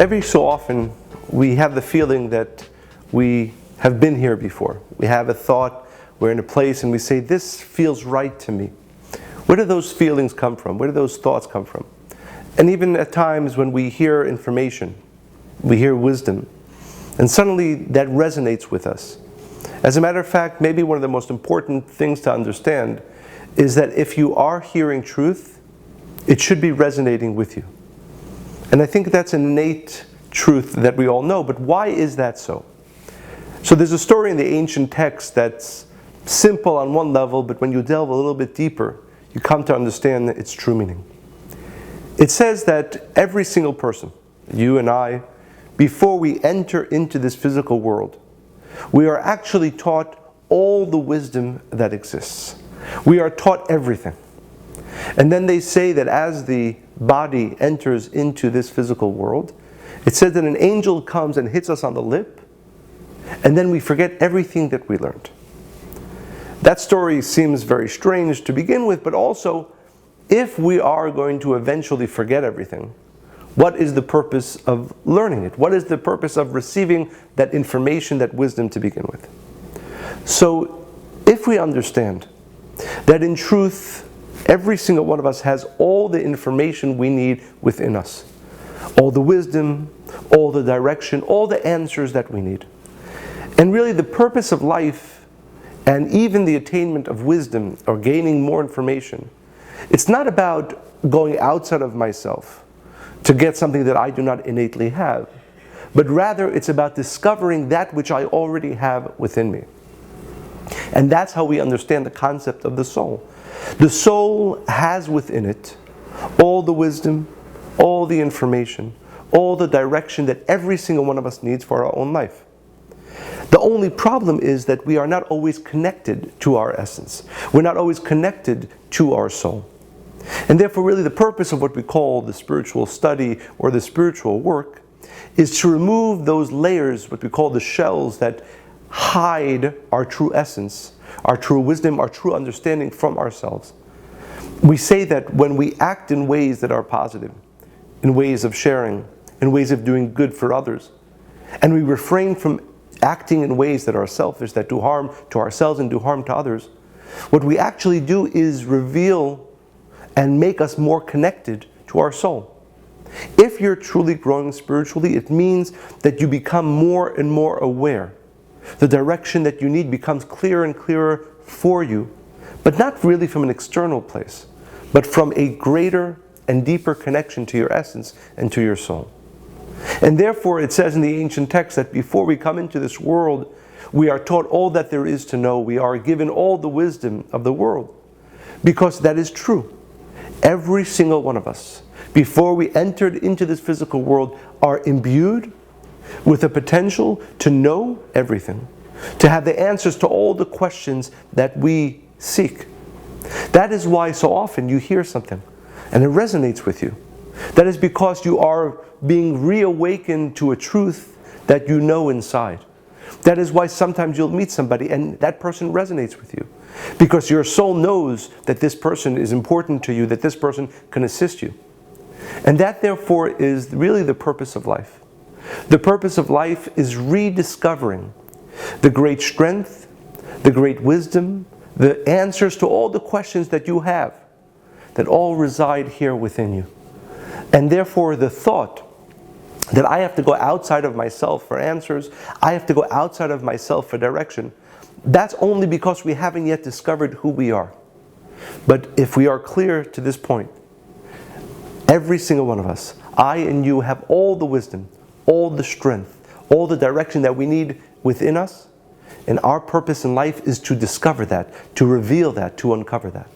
Every so often, we have the feeling that we have been here before. We have a thought, we're in a place, and we say, this feels right to me. Where do those feelings come from? Where do those thoughts come from? And even at times when we hear information, we hear wisdom, and suddenly that resonates with us. As a matter of fact, maybe one of the most important things to understand is that if you are hearing truth, it should be resonating with you. And I think that's an innate truth that we all know, but why is that so? So there's a story in the ancient text that's simple on one level, but when you delve a little bit deeper, you come to understand its true meaning. It says that every single person, you and I, before we enter into this physical world, we are actually taught all the wisdom that exists. We are taught everything. And then they say that as the body enters into this physical world, it says that an angel comes and hits us on the lip, and then we forget everything that we learned. That story seems very strange to begin with, but also, if we are going to eventually forget everything, what is the purpose of learning it? What is the purpose of receiving that information, that wisdom to begin with? So, if we understand that in truth, every single one of us has all the information we need within us, all the wisdom, all the direction, all the answers that we need. And really the purpose of life, and even the attainment of wisdom or gaining more information, it's not about going outside of myself to get something that I do not innately have, but rather it's about discovering that which I already have within me. And that's how we understand the concept of the soul. The soul has within it all the wisdom, all the information, all the direction that every single one of us needs for our own life. The only problem is that we are not always connected to our essence. We're not always connected to our soul. And therefore, really the purpose of what we call the spiritual study or the spiritual work is to remove those layers, what we call the shells, that hide our true essence, our true wisdom, our true understanding from ourselves. We say that when we act in ways that are positive, in ways of sharing, in ways of doing good for others, and we refrain from acting in ways that are selfish, that do harm to ourselves and do harm to others, what we actually do is reveal and make us more connected to our soul. If you're truly growing spiritually, it means that you become more and more aware. The direction that you need becomes clearer and clearer for you, but not really from an external place, but from a greater and deeper connection to your essence and to your soul. And therefore it says in the ancient text that before we come into this world, we are taught all that there is to know. We are given all the wisdom of the world, because that is true. Every single one of us, before we entered into this physical world, are imbued with the potential to know everything, to have the answers to all the questions that we seek. That is why so often you hear something and it resonates with you. That is because you are being reawakened to a truth that you know inside. That is why sometimes you'll meet somebody and that person resonates with you, because your soul knows that this person is important to you, that this person can assist you. And that therefore is really the purpose of life. The purpose of life is rediscovering the great strength, the great wisdom, the answers to all the questions that you have, that all reside here within you. And therefore the thought that I have to go outside of myself for answers, I have to go outside of myself for direction, that's only because we haven't yet discovered who we are. But if we are clear to this point, every single one of us, I and you, have all the wisdom, all the strength, all the direction that we need within us, and our purpose in life is to discover that, to reveal that, to uncover that.